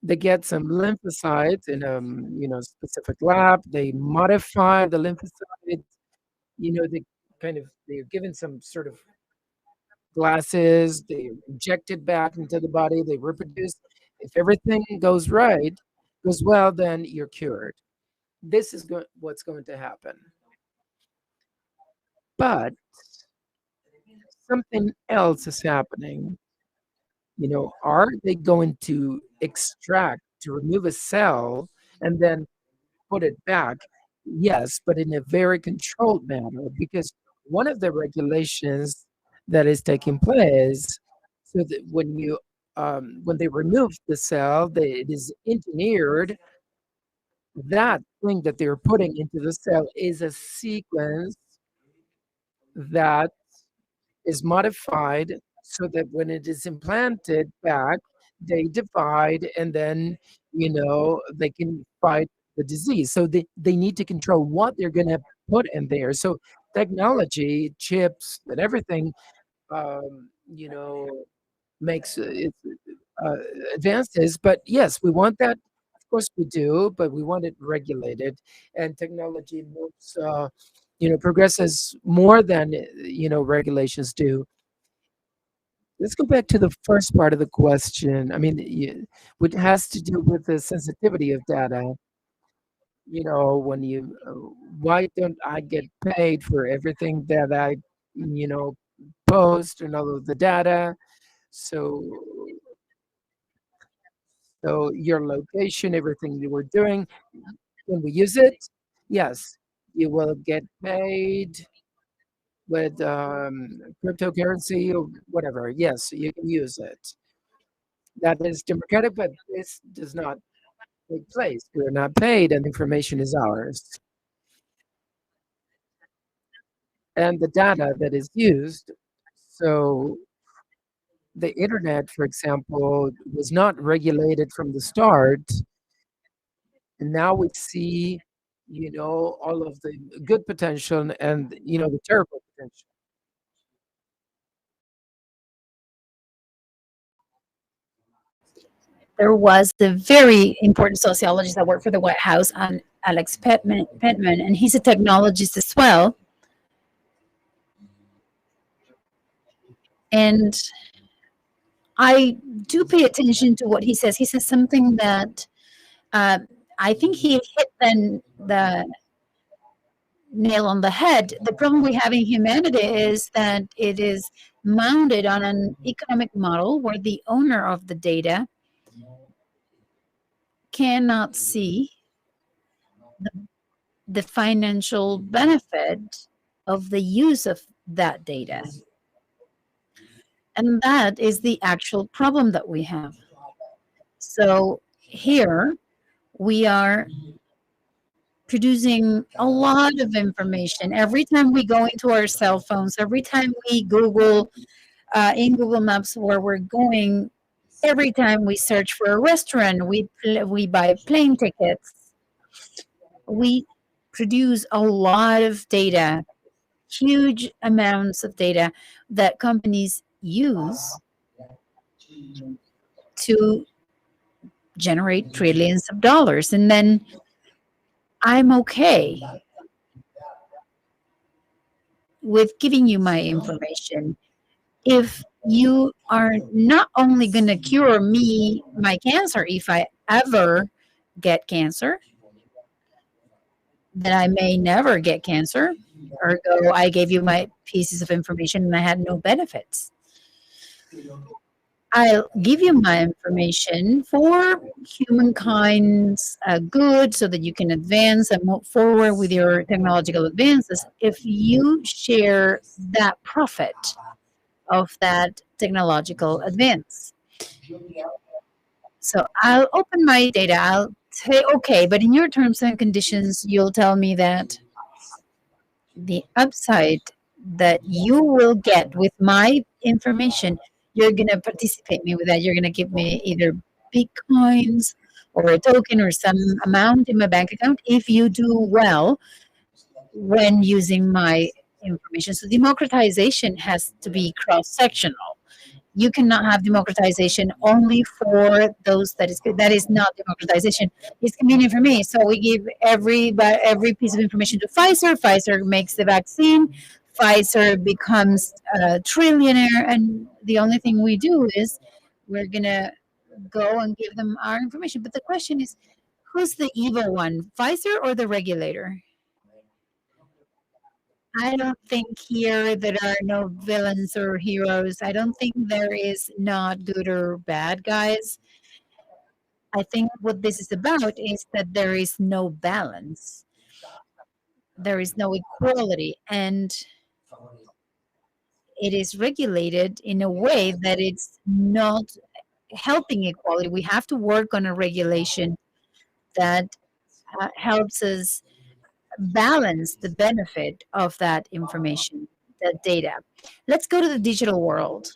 they get some lymphocytes in a specific lab. They modify the lymphocytes. They they're given some sort of glasses. They inject it back into the body. They reproduce. If everything goes well, then you're cured. This is what's going to happen. But something else is happening. Are they going to extract, to remove a cell and then put it back? Yes, but in a very controlled manner, because one of the regulations that is taking place, so that when they remove the cell, it is engineered. That thing that they're putting into the cell is a sequence that is modified so that when it is implanted back, they divide and then, they can fight the disease. So they need to control what they're going to put in there. So technology, chips, and everything, you know, makes it uh, advances. But yes, we want that. Of course, we do, but we want it regulated. And technology moves, progresses more than regulations do. Let's go back to the first part of the question. I mean, what has to do with the sensitivity of data. When why don't I get paid for everything that I, you know, post and all of the data? So, so your location, everything you were doing, when we use it, yes, you will get paid with cryptocurrency or whatever. Yes, you can use it. That is democratic, but this does not take place. We're not paid, and information is ours. And the data that is used. So the internet, for example, was not regulated from the start, and now we see, all of the good potential and the terrible potential. There was the very important sociologist that worked for the White House, Alex Pittman, and he's a technologist as well. And I do pay attention to what he says. He says something that I think he hit the nail on the head. The problem we have in humanity is that it is mounted on an economic model where the owner of the data cannot see the financial benefit of the use of that data. And that is the actual problem that we have. So here we are producing a lot of information. Every time we go into our cell phones, every time we Google in Google Maps where we're going, every time we search for a restaurant, we buy plane tickets, we produce a lot of data, huge amounts of data that companies use to generate trillions of dollars. And then I'm okay with giving you my information if you are not only going to cure me my cancer if I ever get cancer, that I may never get cancer. Ergo, I gave you my pieces of information and I had no benefits. I'll give you my information for humankind's good so that you can advance and move forward with your technological advances if you share that profit of that technological advance. So I'll open my data. I'll say, okay, but in your terms and conditions, you'll tell me that the upside that you will get with my information, you're going to participate me with that. You're going to give me either Bitcoins or a token or some amount in my bank account if you do well when using my information. So democratization has to be cross-sectional. You cannot have democratization only for those that is good. That is not democratization. It's convenient for me. So we give every piece of information to Pfizer. Pfizer makes the vaccine. Pfizer becomes a trillionaire, and the only thing we do is we're gonna go and give them our information. But the question is, who's the evil one, Pfizer or the regulator? I don't think here there are no villains or heroes. I don't think there is not good or bad guys. I think what this is about is that there is no balance. There is no equality, and it is regulated in a way that it's not helping equality. We have to work on a regulation that helps us balance the benefit of that information, that data. Let's go to the digital world.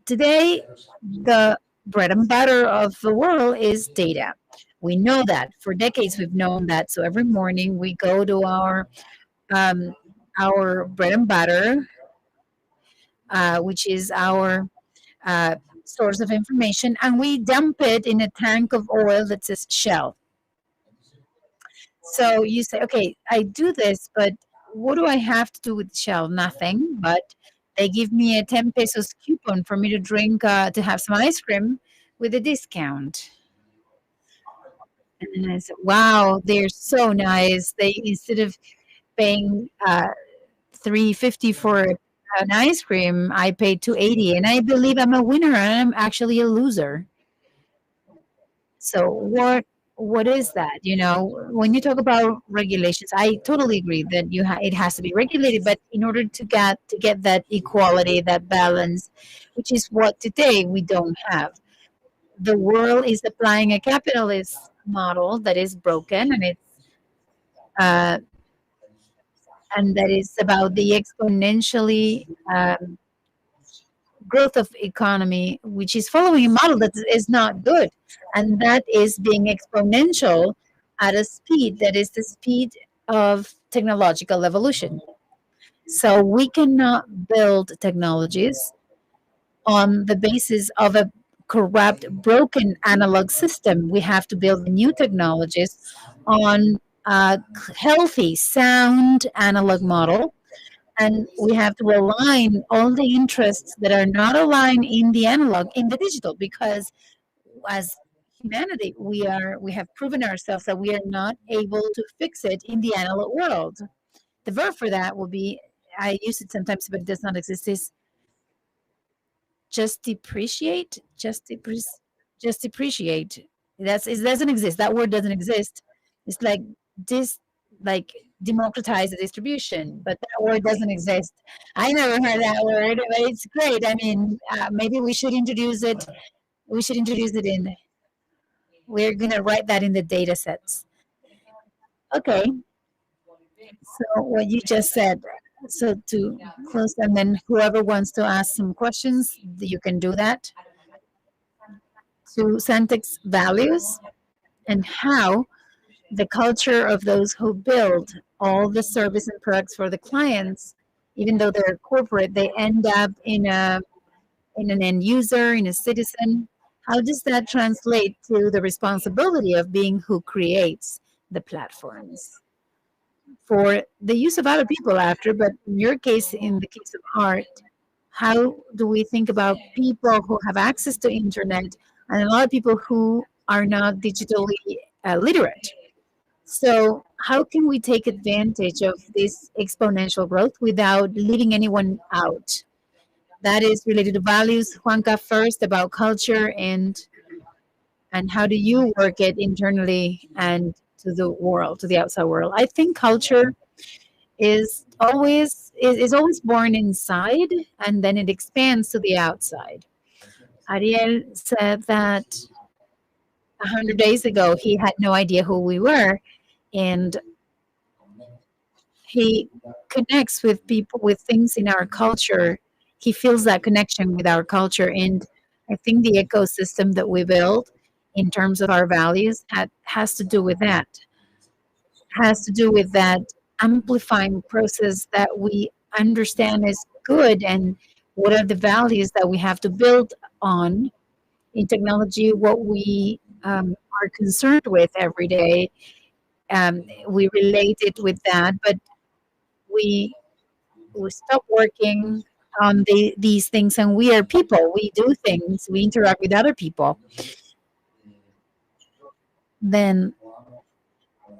Today, the bread and butter of the world is data. We know that. For decades, we've known that. So every morning we go to our bread and butter, which is our source of information, and we dump it in a tank of oil that says Shell. So you say, okay, I do this, but what do I have to do with Shell? Nothing, but they give me a 10 pesos coupon for me to drink, to have some ice cream with a discount. And I said, wow, they're so nice. They, instead of paying 350 for an ice cream, I paid 280, and I believe I'm a winner and I'm actually a loser. So what is that? You know, when you talk about regulations, I totally agree that it has to be regulated, but in order to get that equality, that balance, which is what today we don't have. The world is applying a capitalist model that is broken, uh, and that is about the exponentially growth of economy, which is following a model that is not good, and that is being exponential at a speed that is the speed of technological evolution. So we cannot build technologies on the basis of a corrupt, broken analog system. We have to build new technologies on a healthy, sound analog model, and we have to align all the interests that are not aligned in the analog in the digital, because as humanity we have proven ourselves that we are not able to fix it in the analog world. The verb for that will be, I use it sometimes but it does not exist, is just depreciate, just depreciate. It doesn't exist. That word doesn't exist. It's like this, like democratize the distribution, but that word doesn't exist. I never heard that word, but it's great. I mean, maybe we should introduce it. We should introduce it in. We're gonna write that in the data sets. Okay. So what you just said. So to close, and then whoever wants to ask some questions, you can do that. To Santex values and how the culture of those who build all the service and products for the clients, even though they're corporate, they end up in an end user, in a citizen. How does that translate to the responsibility of being who creates the platforms for the use of other people after? But in your case, in the case of art, how do we think about people who have access to internet and a lot of people who are not digitally literate? So how can we take advantage of this exponential growth without leaving anyone out? That is related to values, Juanca, first about culture and how do you work it internally and to the world, to the outside world. I think culture is always born inside and then it expands to the outside. Ariel said that 100 days ago he had no idea who we were, and he connects with people, with things in our culture. He feels that connection with our culture, and I think the ecosystem that we build in terms of our values has to do with that. Has to do with that amplifying process that we understand is good, and what are the values that we have to build on in technology, what we are concerned with every day. We relate it with that, but we we stop working on these things, and we are people. We do things. We interact with other people. Then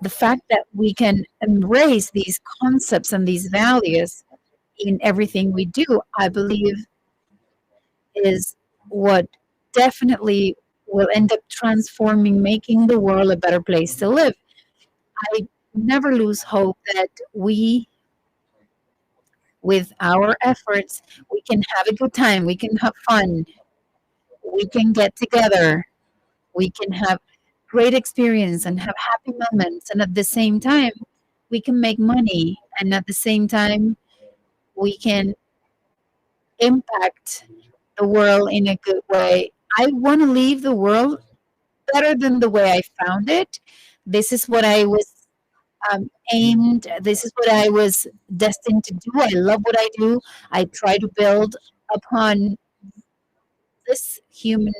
the fact that we can embrace these concepts and these values in everything we do, I believe, is what definitely will end up transforming, making the world a better place to live. I never lose hope that we, with our efforts, we can have a good time, we can have fun, we can get together, we can have great experience and have happy moments, and at the same time we can make money, and at the same time we can impact the world in a good way. I want to leave the world better than the way I found it. This is what I was aimed, this is what I was destined to do. I love what I do. I try to build upon this human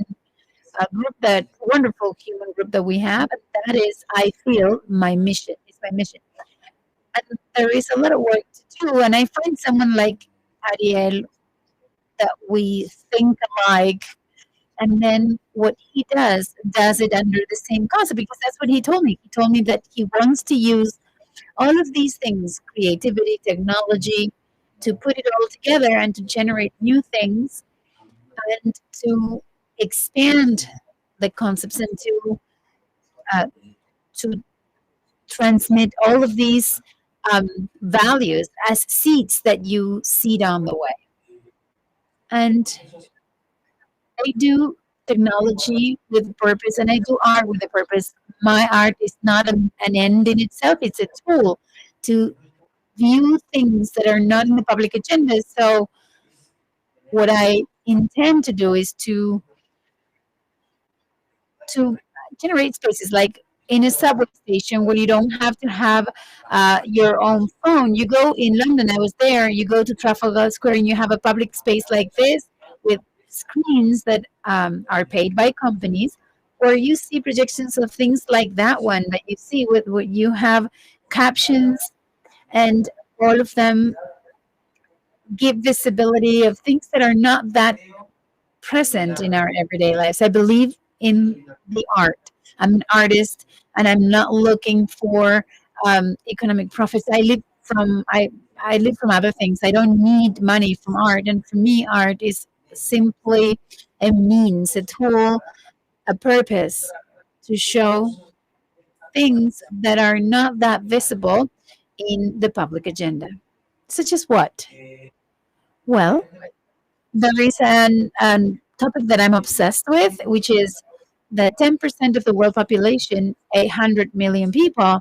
group, that wonderful human group that we have. And that is, I feel, my mission. It's my mission. And there is a lot of work to do. And I find someone like Ariel that we think alike. And then what he does it under the same concept, because that's what he told me. He told me that he wants to use all of these things, creativity, technology, to put it all together and to generate new things and to expand the concepts and to transmit all of these values as seeds that you seed on the way. And I do technology with purpose and I do art with a purpose. My art is not an end in itself, it's a tool to view things that are not in the public agenda. So, what I intend to do is to generate spaces like in a subway station where you don't have to have your own phone. You go in London, I was there, you go to Trafalgar Square and you have a public space like this with screens that are paid by companies, or you see projections of things like that one that you see with what you have captions, and all of them give visibility of things that are not that present in our everyday lives. I believe in the art. I'm an artist, and I'm not looking for economic profits. I live from other things. I don't need money from art, and for me, art is simply a means, a tool, a purpose to show things that are not that visible in the public agenda. Such as what? Well, there is an topic that I'm obsessed with, which is that 10% of the world population, 800 million people,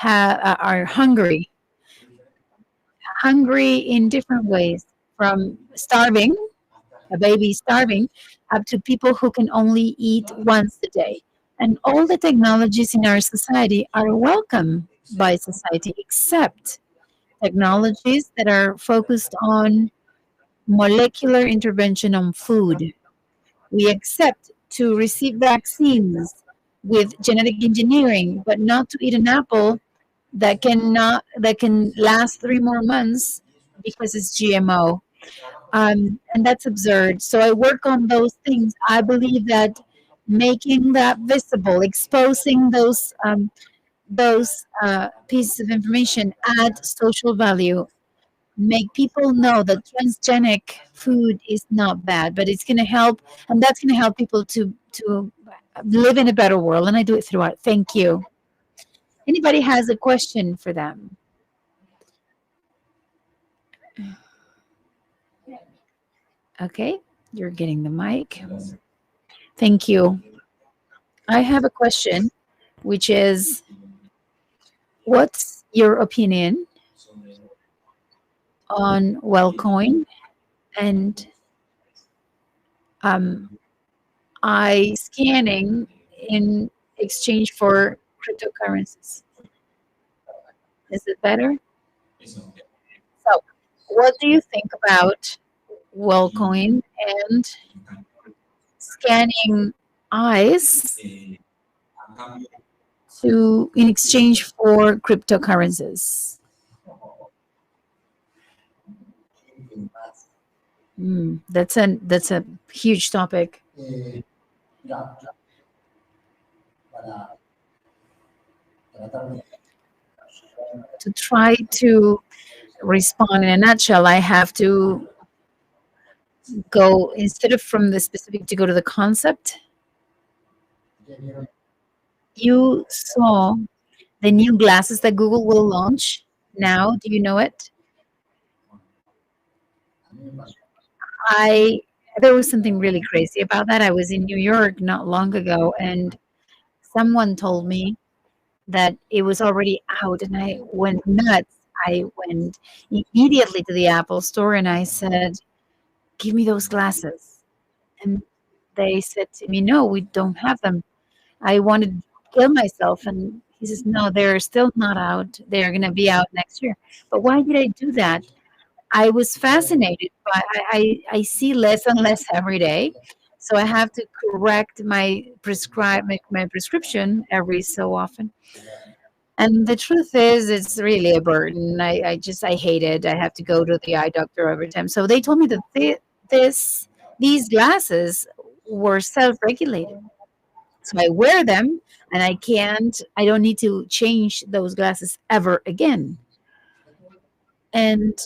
are hungry. Hungry in different ways, from starving, a baby starving, up to people who can only eat once a day. And all the technologies in our society are welcome by society, except technologies that are focused on molecular intervention on food. We accept to receive vaccines with genetic engineering, but not to eat an apple that can last 3 more months because it's GMO. And that's absurd. So I work on those things. I believe that making that visible, exposing those pieces of information add social value. Make people know that transgenic food is not bad, but it's going to help, and that's going to help people to live in a better world. And I do it throughout. Thank you. Anybody has a question for them? Okay, you're getting the mic. Thank you. I have a question, which is, what's your opinion on WellCoin and eye scanning in exchange for cryptocurrencies? Is it better? So, what do you think about WellCoin and scanning eyes in exchange for cryptocurrencies? That's a huge topic. To try to respond in a nutshell, I have to go, instead of from the specific, to go to the concept. You saw the new glasses that Google will launch now. Do you know it? There was something really crazy about that. I was in New York not long ago, and someone told me that it was already out, and I went nuts. I went immediately to the Apple store and I said, "Give me those glasses." And they said to me, "No, we don't have them." I wanted to kill myself, and he says, "No, they're still not out. They're going to be out next year." But why did I do that? I was fascinated, but I see less and less every day. So I have to correct my prescription every so often. And the truth is, it's really a burden. I hate it. I have to go to the eye doctor every time. So they told me that these glasses were self-regulated. So I wear them, and I don't need to change those glasses ever again. And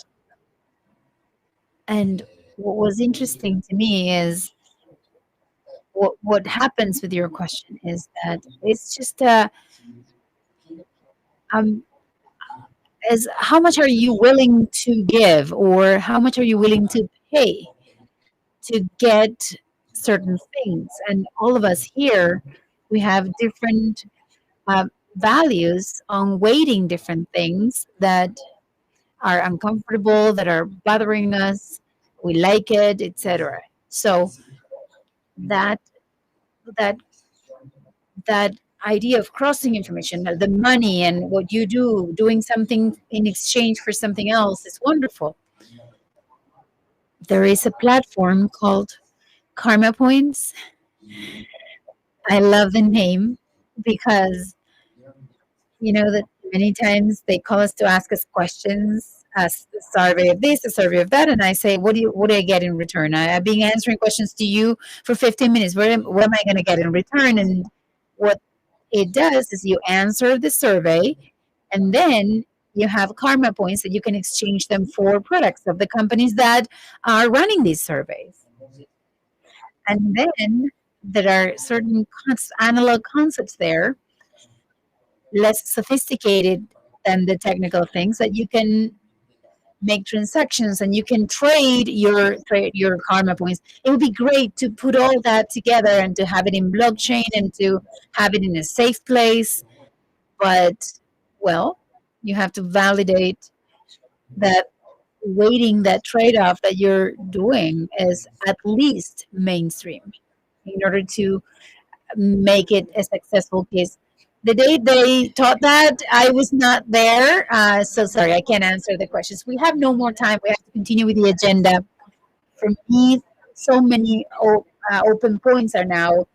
what was interesting to me is what happens with your question is that it's just as how much are you willing to give, or how much are you willing to pay to get certain things? And all of us here, we have different values on weighting different things that are uncomfortable, that are bothering us, we like it, etc. So that that that idea of crossing information, the money and what you do, doing something in exchange for something else, is wonderful. There is a platform called Karma Points. I love the name because that many times they call us to ask us questions, ask a survey of this, a survey of that, and I say, what do I get in return? I've been answering questions to you for 15 minutes. What am I going to get in return? And what it does is you answer the survey, and then you have karma points that you can exchange them for products of the companies that are running these surveys. And then there are certain analog concepts there, less sophisticated than the technical things, that you can make transactions and you can trade your karma points. It would be great to put all that together and to have it in blockchain and to have it in a safe place. But, well, you have to validate that weighting, that trade-off that you're doing is at least mainstream in order to make it a successful case. The day they taught that, I was not there. So sorry, I can't answer the questions. We have no more time. We have to continue with the agenda. For me, so many open points are now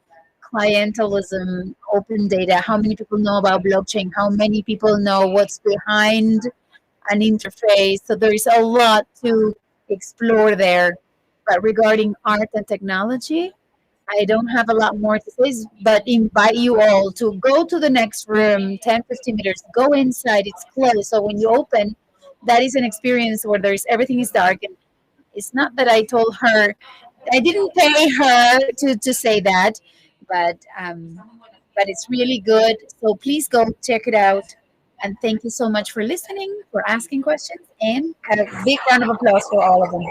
clientelism, open data, how many people know about blockchain, how many people know what's behind an interface. So there is a lot to explore there. But regarding art and technology, I don't have a lot more to say, but invite you all to go to the next room, 10, 15 meters, go inside, it's closed. So when you open, that is an experience where everything is dark. And it's not that I told her, I didn't pay her to say that, but it's really good. So please go check it out. And thank you so much for listening, for asking questions, and a big round of applause for all of them.